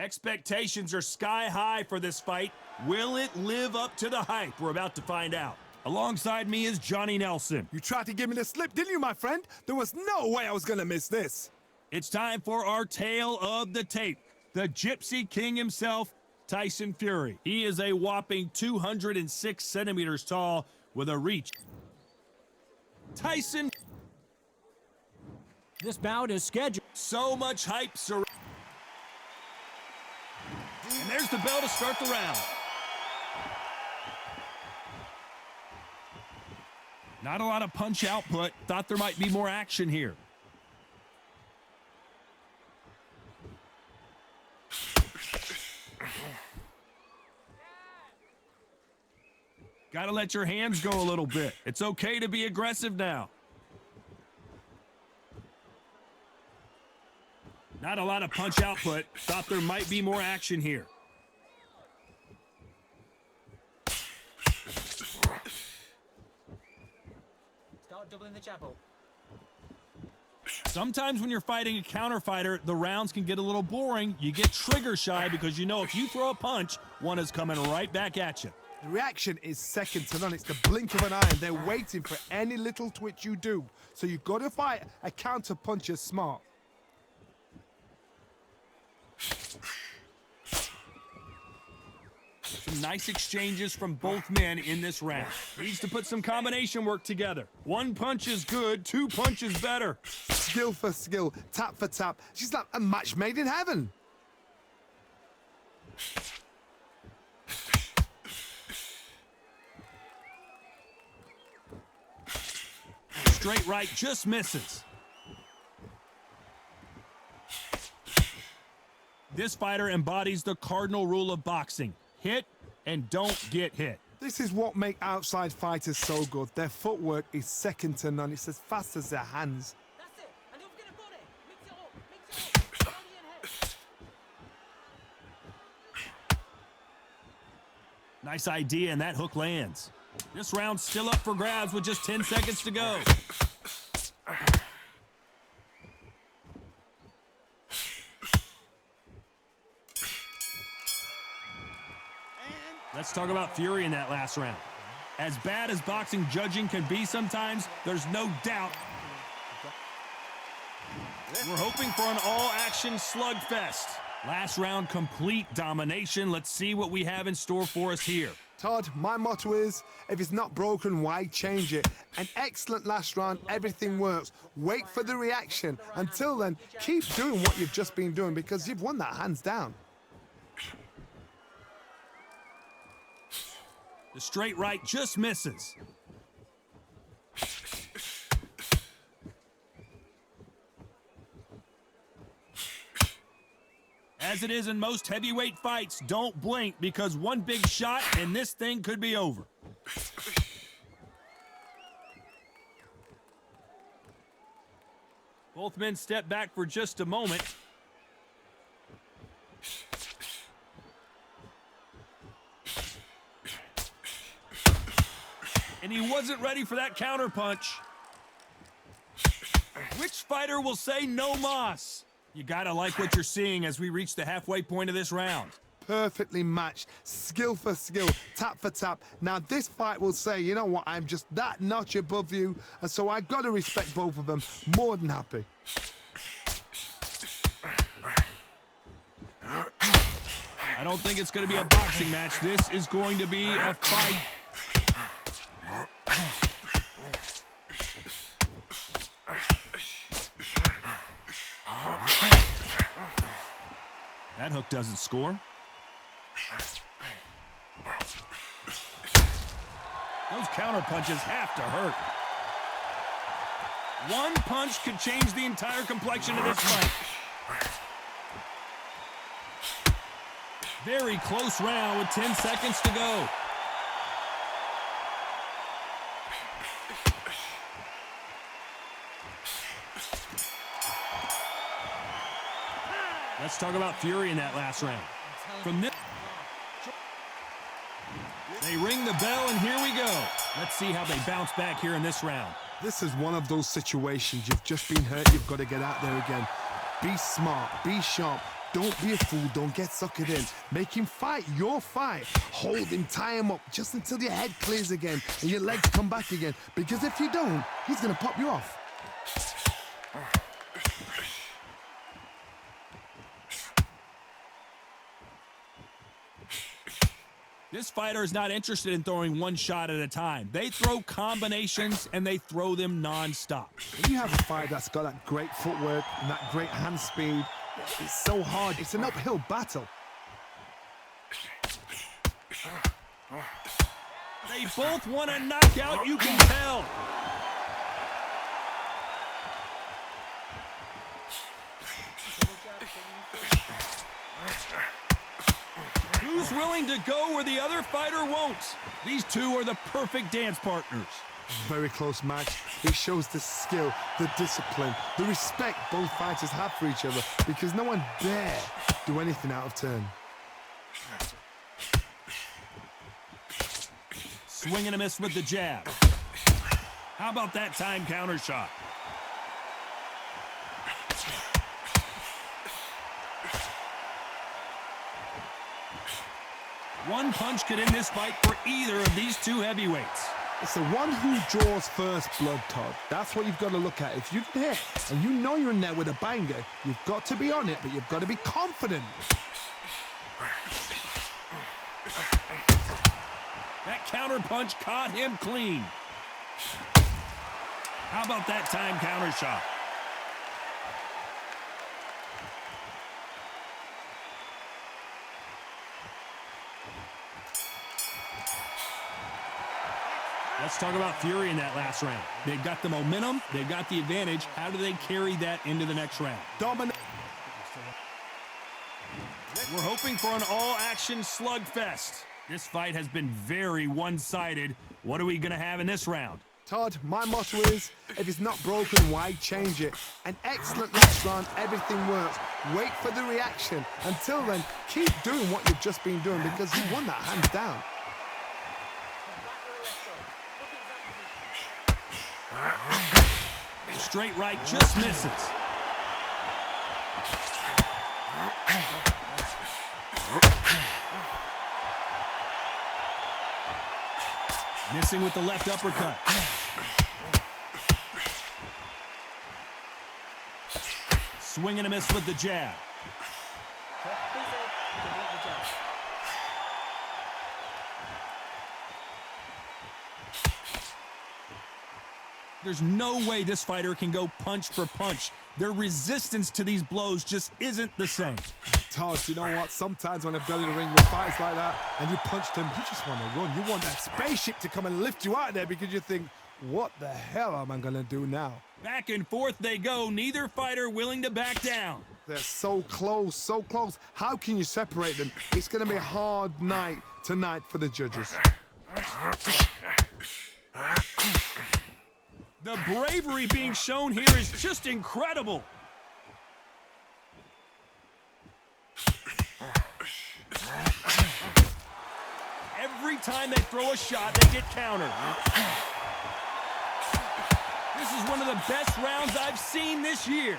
Expectations are sky high for this fight. Will it live up to the hype? We're about to find out. Alongside me is Johnny Nelson. You tried to give me the slip, didn't you, my friend? There was no way I was gonna miss this. It's time for our tale of the tape. The Gypsy King himself, Tyson Fury. He is a whopping 206 centimeters tall with a reach. Tyson. This bout is scheduled. So much hype surrounding. And there's the bell to start the round. Not a lot of punch output. Thought there might be more action here. Gotta let your hands go a little bit. It's okay to be aggressive now. Not a lot of punch output. Thought there might be more action here. Start doubling the chapel. Sometimes when you're fighting a counter fighter, the rounds can get a little boring. You get trigger shy because you know if you throw a punch, one is coming right back at you. The reaction is second to none. It's the blink of an eye, and they're waiting for any little twitch you do. So you've got to fight a counter puncher smart. Some nice exchanges from both men in this round. Needs to put some combination work together. One punch is good, two punches better. Skill for skill, tap for tap. She's like a match made in heaven. Straight right just misses. This fighter embodies the cardinal rule of boxing. Hit and don't get hit. This is what makes outside fighters so good. Their footwork is second to none. It's as fast as their hands. That's it. And don't forget the body. Mix it up. Mix it up. Body and head. Nice idea, and that hook lands. This round's still up for grabs with just 10 seconds to go. Let's talk about Fury in that last round. As bad as boxing judging can be sometimes, there's no doubt. We're hoping for an all-action slugfest. Last round, complete domination. Let's see what we have in store for us here. Todd, my motto is, if it's not broken, why change it? An excellent last round, everything works. Wait for the reaction. Until then, keep doing what you've just been doing because you've won that hands down. The straight right just misses. As it is in most heavyweight fights, don't blink because one big shot and this thing could be over. Both men step back for just a moment. And he wasn't ready for that counter punch. Which fighter will say no mas? You gotta like what you're seeing as we reach the halfway point of this round. Perfectly matched, skill for skill, tap for tap. Now this fight will say, you know what, I'm just that notch above you, and so I gotta respect both of them. More than happy. I don't think it's gonna be a boxing match. This is going to be a fight. That hook doesn't score. Those counter punches have to hurt. One punch could change the entire complexion of this fight. Very close round with 10 seconds to go. Let's talk about Fury in that last round. From this, they ring the bell, and here we go. Let's see how they bounce back here in this round. This is one of those situations. You've just been hurt. You've got to get out there again. Be smart. Be sharp. Don't be a fool. Don't get suckered in. Make him fight your fight. Hold him, tie him up just until your head clears again and your legs come back again. Because if you don't, he's going to pop you off. This fighter is not interested in throwing one shot at a time. They throw combinations, and they throw them non-stop. When you have a fight that's got that great footwork and that great hand speed, it's so hard. It's an uphill battle. They both want a knockout, you can tell. Who's willing to go where the other fighter won't? These two are the perfect dance partners. Very close match. It shows the skill, the discipline, the respect both fighters have for each other because no one dare do anything out of turn. Swing and a miss with the jab. How about that time counter shot? One punch could end this fight for either of these two heavyweights. It's the one who draws first blood, Todd. That's what you've got to look at. If you hit and you know you're in there with a banger, you've got to be on it, but you've got to be confident. That counter punch caught him clean. How about that time counter shot? Let's talk about Fury in that last round. They've got the momentum. They've got the advantage. How do they carry that into the next round? Dominate. We're hoping for an all-action slugfest. This fight has been very one-sided. What are we going to have in this round? Todd, my motto is, if it's not broken, why change it? An excellent last round, everything works. Wait for the reaction. Until then, keep doing what you've just been doing because you won that hands down. Straight right just misses. Missing with the left uppercut. Swing and a miss with the jab. There's no way this fighter can go punch for punch. Their resistance to these blows just isn't the same. Todd, you know what? Sometimes when I've got in the ring with fights like that and you punch them, you just want to run. You want that spaceship to come and lift you out of there because you think, what the hell am I going to do now? Back and forth they go, neither fighter willing to back down. They're so close, so close. How can you separate them? It's going to be a hard night tonight for the judges. The bravery being shown here is just incredible. Every time they throw a shot, they get countered. This is one of the best rounds I've seen this year.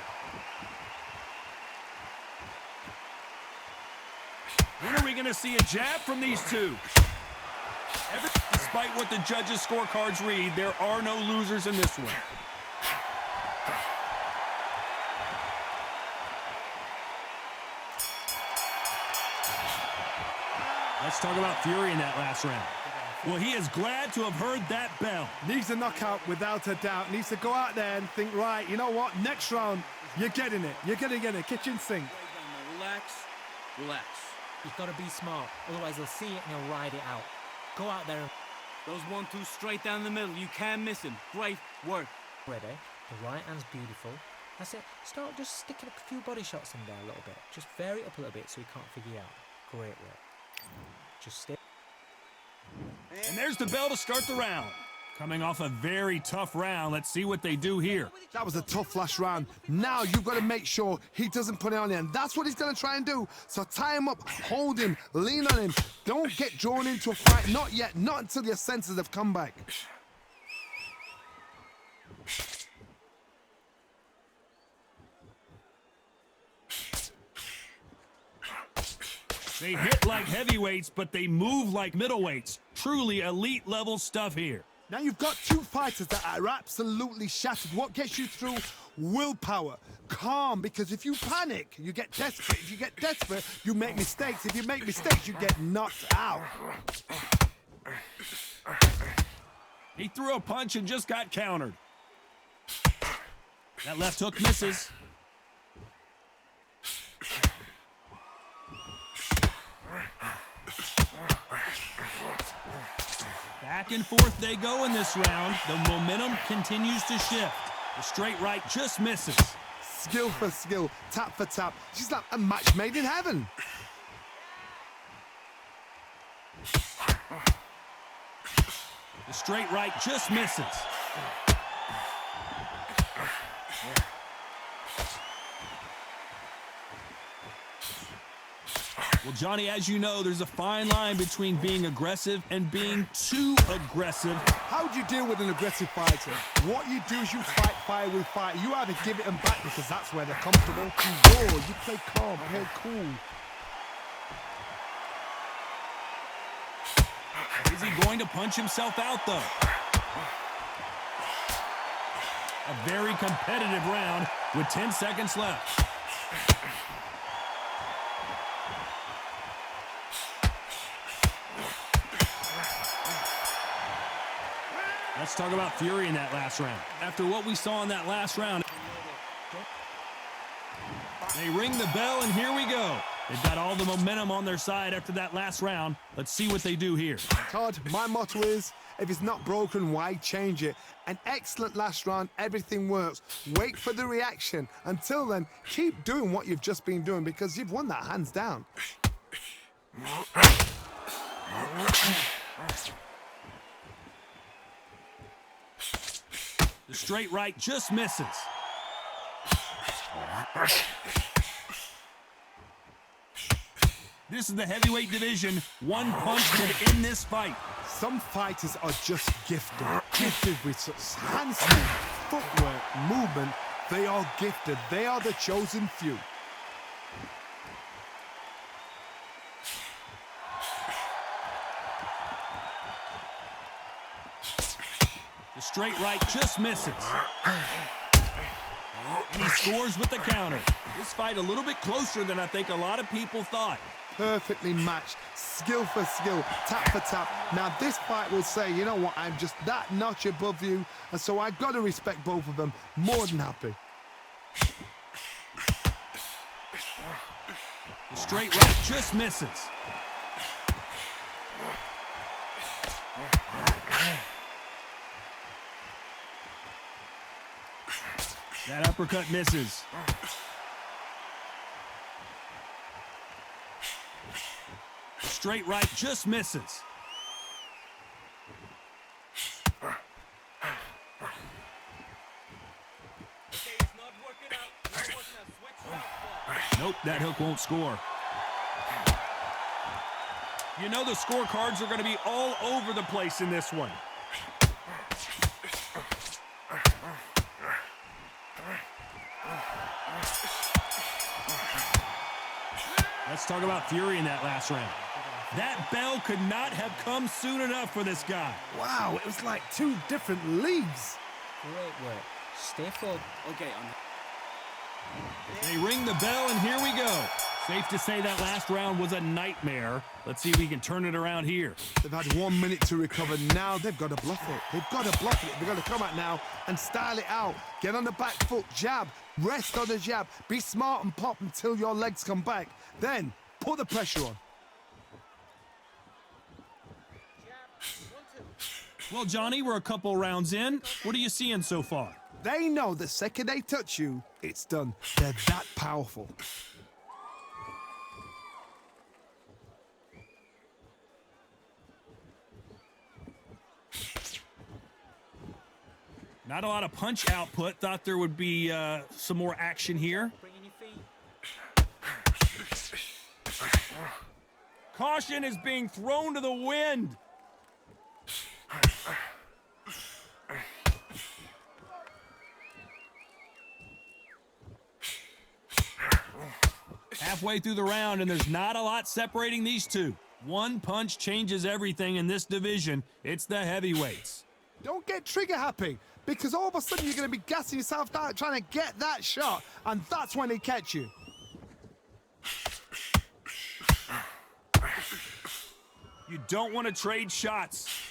When are we going to see a jab from these two? Despite what the judges' scorecards read, there are no losers in this one. Let's talk about Fury in that last round. Well, he is glad to have heard that bell. Needs a knockout without a doubt. Needs to go out there and think, right, you know what? Next round, you're getting it. You're going to get a kitchen sink. Relax, relax. You've got to be smart, otherwise he'll see it and he'll ride it out. Go out there and... Those 1-2 straight down the middle. You can't miss him. Great work. Ready. The right hand's beautiful. That's it. Start just sticking a few body shots in there a little bit. Just vary it up a little bit so he can't figure you out. Great work. Just stick. And there's the bell to start the round. Coming off a very tough round, let's see what they do here. That was a tough last round. Now you've got to make sure he doesn't put it on you, and that's what he's going to try and do. So tie him up, hold him, lean on him. Don't get drawn into a fight. Not yet. Not until your senses have come back. They hit like heavyweights, but they move like middleweights. Truly elite level stuff here. Now you've got two fighters that are absolutely shattered. What gets you through? Willpower, calm, because if you panic, you get desperate. If you get desperate, you make mistakes. If you make mistakes, you get knocked out. He threw a punch and just got countered. That left hook misses. Back and forth they go in this round. The momentum continues to shift. The straight right just misses. Skill for skill, tap for tap. She's like a match made in heaven. The straight right just misses. Well, Johnny, as you know, there's a fine line between being aggressive and being too aggressive. How do you deal with an aggressive fighter? What you do is you fight fire with fire. You either give it them back because that's where they're comfortable. You roar, you play calm, play cool. Is he going to punch himself out, though? A very competitive round with 10 seconds left. Let's talk about Fury in that last round. After what we saw in that last round, they ring the bell, and here we go. They've got all the momentum on their side after that last round. Let's see what they do here. Todd, my motto is, if it's not broken, why change it? An excellent last round, everything works. Wait for the reaction. Until then, keep doing what you've just been doing because you've won that hands down. The straight right just misses. This is the heavyweight division. One punch could end this fight. Some fighters are just gifted with such handsome footwork, movement. They are gifted. They are the chosen few. The straight right just misses. And he scores with the counter. This fight a little bit closer than I think a lot of people thought. Perfectly matched, skill for skill, tap for tap. Now this fight will say, you know what, I'm just that notch above you, and so I've got to respect both of them. More than happy. The straight right just misses. That uppercut misses. The straight right just misses. Nope, that hook won't score. You know the scorecards are going to be all over the place in this one. Let's talk about Fury in that last round. That bell could not have come soon enough for this guy. Wow, it was like two different leagues. Great work. Stay forward. Okay, They ring the bell, and here we go. Safe to say that last round was a nightmare. Let's see if we can turn it around here. They've had 1 minute to recover. Now they've got to bluff it. They've got to bluff it. They've got to come out now and style it out. Get on the back foot, jab, rest on the jab. Be smart and pop until your legs come back. Then put the pressure on. Well, Johnny, we're a couple rounds in. What are you seeing so far? They know the second they touch you, it's done. They're that powerful. Not a lot of punch output. Thought there would be some more action here. Bring in your feet. Caution is being thrown to the wind. Halfway through the round, and there's not a lot separating these two. One punch changes everything in this division. It's the heavyweights. Don't get trigger happy, because all of a sudden you're going to be gassing yourself out trying to get that shot, and that's when they catch you. You don't want to trade shots.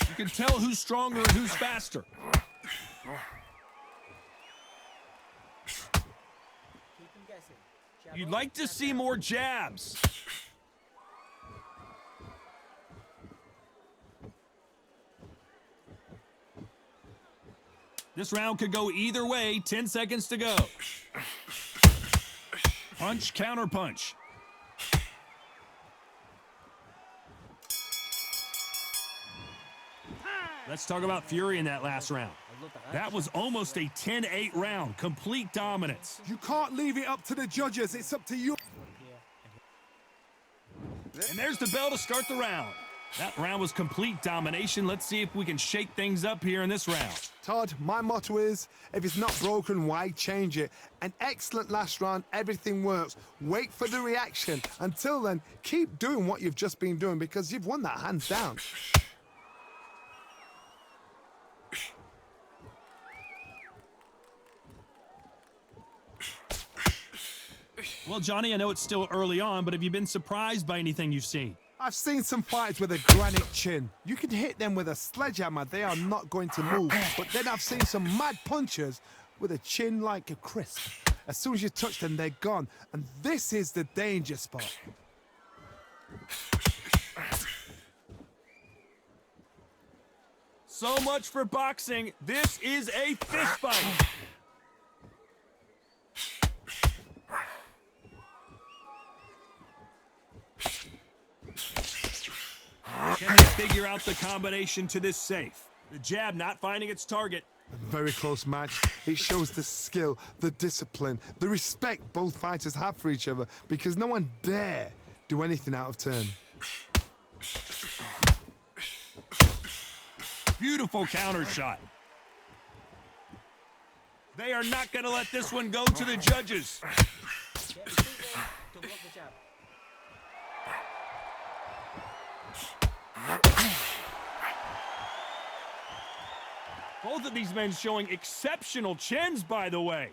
You can tell who's stronger and who's faster. Keep him guessing. Jab You'd on, like to jab see down. more jabs. This round could go either way. 10 seconds to go. Punch, counter punch. Let's talk about Fury in that last round. I love that. That was almost a 10-8 round. Complete dominance. You can't leave it up to the judges. It's up to you. And there's the bell to start the round. That round was complete domination. Let's see if we can shake things up here in this round. Todd, my motto is, if it's not broken, why change it? An excellent last round, everything works. Wait for the reaction. Until then, keep doing what you've just been doing, because you've won that hands down. Well, Johnny, I know it's still early on, but have you been surprised by anything you've seen? I've seen some fighters with a granite chin. You can hit them with a sledgehammer, they are not going to move. But then I've seen some mad punchers with a chin like a crisp. As soon as you touch them, they're gone. And this is the danger spot. So much for boxing. This is a fist fight. Can they figure out the combination to this safe? The jab not finding its target. A very close match. It shows the skill, the discipline, the respect both fighters have for each other, because no one dare do anything out of turn. Beautiful counter shot. They are not going to let this one go to the judges. Get your feet there. Don't block the jab. Both of these men showing exceptional chins, by the way.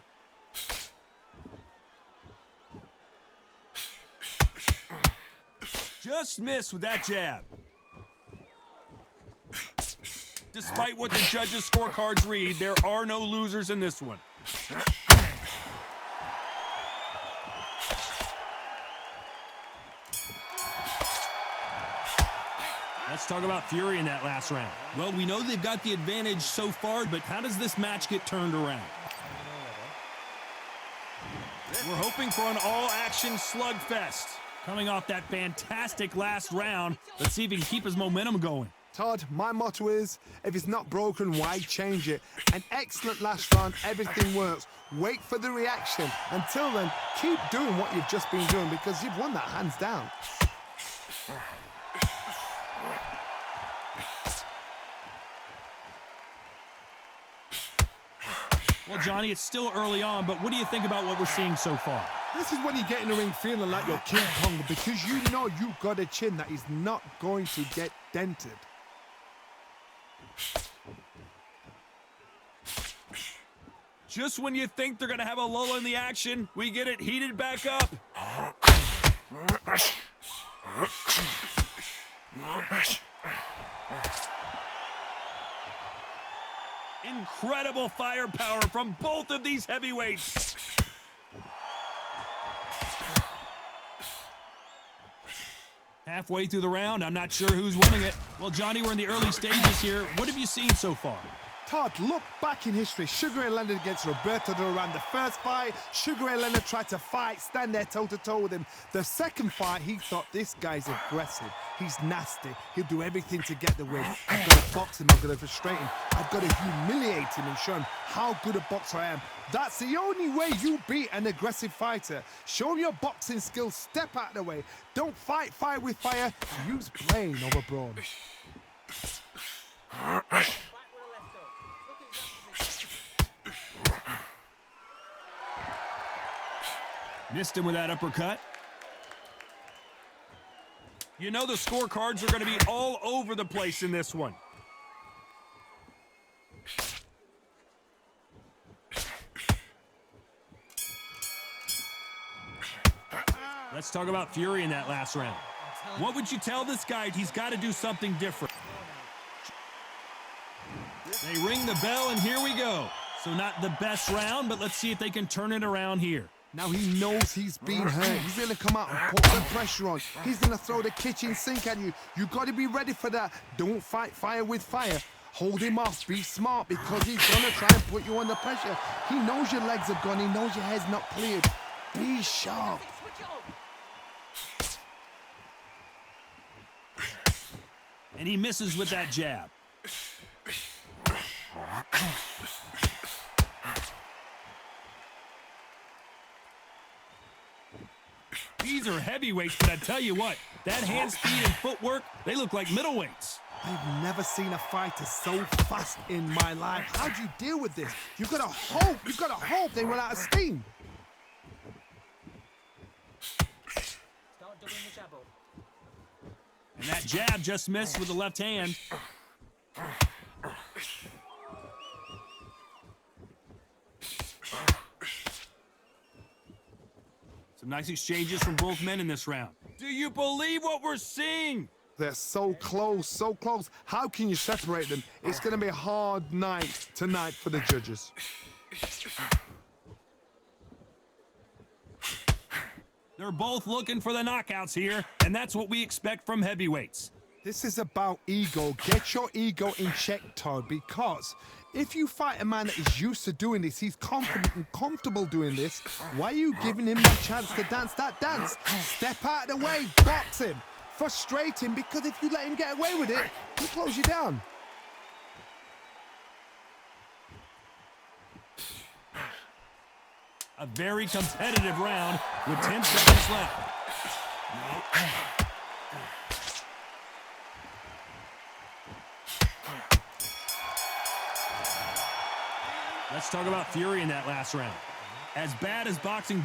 Just missed with that jab. Despite what the judges' scorecards read, there are no losers in this one. Let's talk about Fury in that last round. Well, we know they've got the advantage so far, but how does this match get turned around? We're hoping for an all-action slugfest. Coming off that fantastic last round, let's see if he can keep his momentum going. Todd, my motto is, if it's not broken, why change it? An excellent last round, everything works. Wait for the reaction. Until then, keep doing what you've just been doing, because you've won that hands down. Well, Johnny, it's still early on, but what do you think about what we're seeing so far? This is when you get in the ring feeling like you're King Kong, because you know you've got a chin that is not going to get dented. Just when you think they're going to have a lull in the action, we get it heated back up. Incredible firepower from both of these heavyweights. Halfway through the round, I'm not sure who's winning it. Well, Johnny, we're in the early stages here. What have you seen so far? Todd, look back in history. Sugar Ray Leonard against Roberto Duran. The first fight, Sugar Ray Leonard tried to fight, stand there toe-to-toe with him. The second fight, he thought, this guy's aggressive. He's nasty. He'll do everything to get the win. I've got to box him. I've got to frustrate him. I've got to humiliate him and show him how good a boxer I am. That's the only way you beat an aggressive fighter. Show him your boxing skills. Step out of the way. Don't fight fire with fire. Use brain over brawn. Back with a left hook. Look at his opposition. Missed him with that uppercut. You know the scorecards are going to be all over the place in this one. Let's talk about Fury in that last round. What would you tell this guy? He's got to do something different. They ring the bell, and here we go. So not the best round, but let's see if they can turn it around here. Now he knows he's been hurt. He's going to come out and put the pressure on. He's going to throw the kitchen sink at you. You got to be ready for that. Don't fight fire with fire. Hold him off. Be smart because he's going to try and put you under pressure. He knows your legs are gone. He knows your head's not cleared. Be sharp. Switch it on. And he misses with that jab. These are heavyweights, but I tell you what, that hand speed and footwork, they look like middleweights. I've never seen a fighter so fast in my life. How do you deal with this? You've got to hope they run out of steam. Start doubling the jab up. And that jab just missed with the left hand. Some nice exchanges from both men in this round. Do you believe what we're seeing? They're so close, so close. How can you separate them? It's going to be a hard night tonight for the judges. They're both looking for the knockouts here, and that's what we expect from heavyweights. This is about ego. Get your ego in check, Todd, because if you fight a man that is used to doing this, he's confident and comfortable doing this, why are you giving him the chance to dance that dance? Step out of the way, box him, frustrate him, because if you let him get away with it, he'll close you down. A very competitive round with 10 seconds left. Let's talk about Fury in that last round. As bad as boxing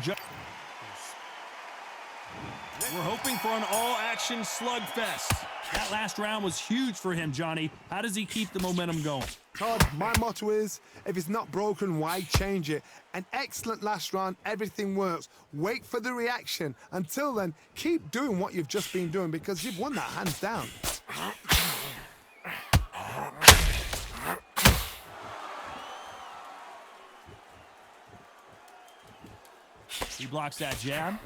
we're hoping for an all-action slugfest. That last round was huge for him, Johnny. How does he keep the momentum going? Todd, my motto is, if it's not broken, why change it? An excellent last round, everything works. Wait for the reaction. Until then, keep doing what you've just been doing because you've won that hands down. He blocks that jab.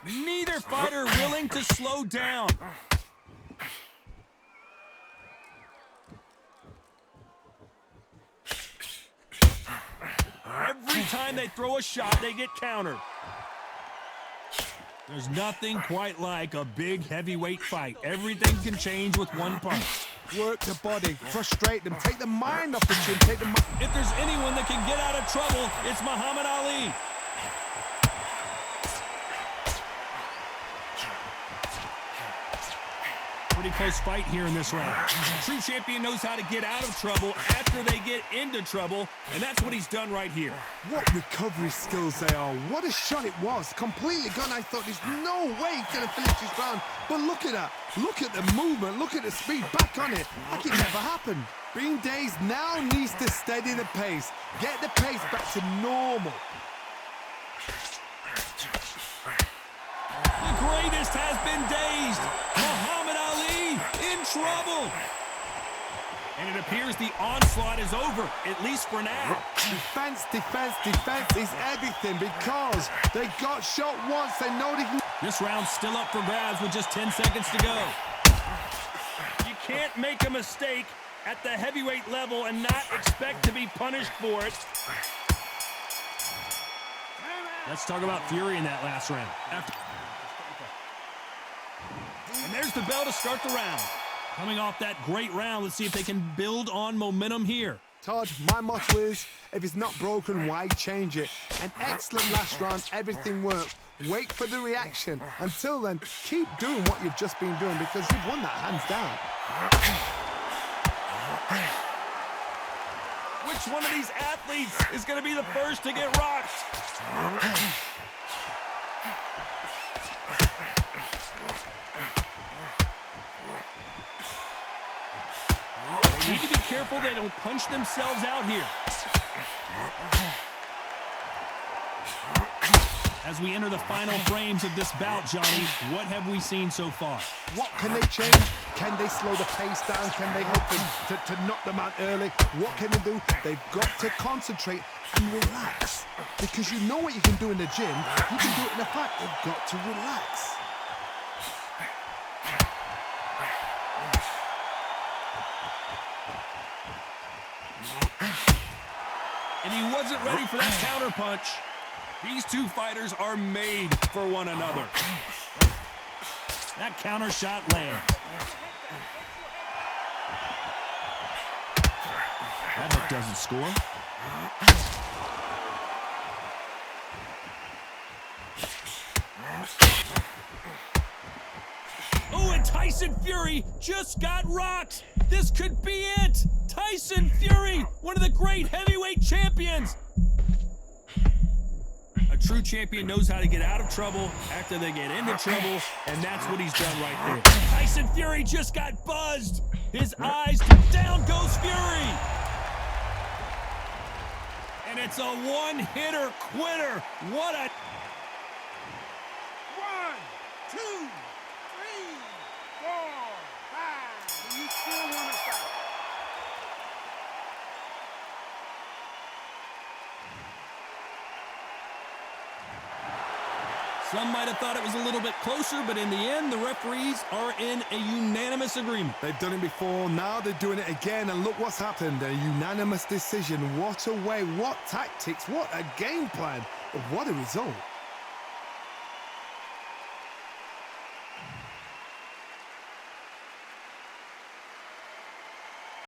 Neither fighter willing to slow down. Every time they throw a shot, they get countered. There's nothing quite like a big heavyweight fight. Everything can change with one punch. Work the body, frustrate them, take the mind off the chin, take the mind. If there's anyone that can get out of trouble, it's Muhammad Ali. Pretty close fight here in this round. True champion knows how to get out of trouble after they get into trouble, and that's what he's done right here. What recovery skills they are. What a shot it was. Completely gone. I thought there's no way he's going to finish this round. But look at that. Look at the movement. Look at the speed. Back on it. Like it never happened. Being dazed now needs to steady the pace. Get the pace back to normal. The greatest has been dazed. Muhammad Ali in trouble. And it appears the onslaught is over, at least for now. Defense, defense, defense is everything because they got shot once. They know they can. This round's still up for grabs with just 10 seconds to go. You can't make a mistake at the heavyweight level and not expect to be punished for it. Let's talk about Fury in that last round. And there's the bell to start the round. Coming off that great round, let's see if they can build on momentum here. Todd, my motto is, if it's not broken, why change it? An excellent last round, everything works. wait for the reaction. Until then, keep doing what you've just been doing because you've won that hands down. Which one of these athletes is going to be the first to get rocked? They need to be careful they don't punch themselves out here. As we enter the final frames of this bout, Johnny, what have we seen so far? What can they change? Can they slow the pace down? Can they help them to knock them out early? What can they do? They've got to concentrate and relax. Because you know what you can do in the gym. You can do it in a fight. They've got to relax. And he wasn't ready for that counter punch. These two fighters are made for one another. That counter shot lands. That hook doesn't score. Oh, and Tyson Fury just got rocked. This could be it. Tyson Fury, one of the great heavyweight champions. A true champion knows how to get out of trouble after they get into trouble, and that's what he's done right there. Tyson Fury just got buzzed. His eyes, down goes Fury. And it's a one-hitter quitter. What a... 1, 2, 3, 4, 5. Do you still want to fight? Some might have thought it was a little bit closer, but in the end, the referees are in a unanimous agreement. They've done it before, now they're doing it again, and look what's happened. A unanimous decision. What a way, what tactics, what a game plan. What a result.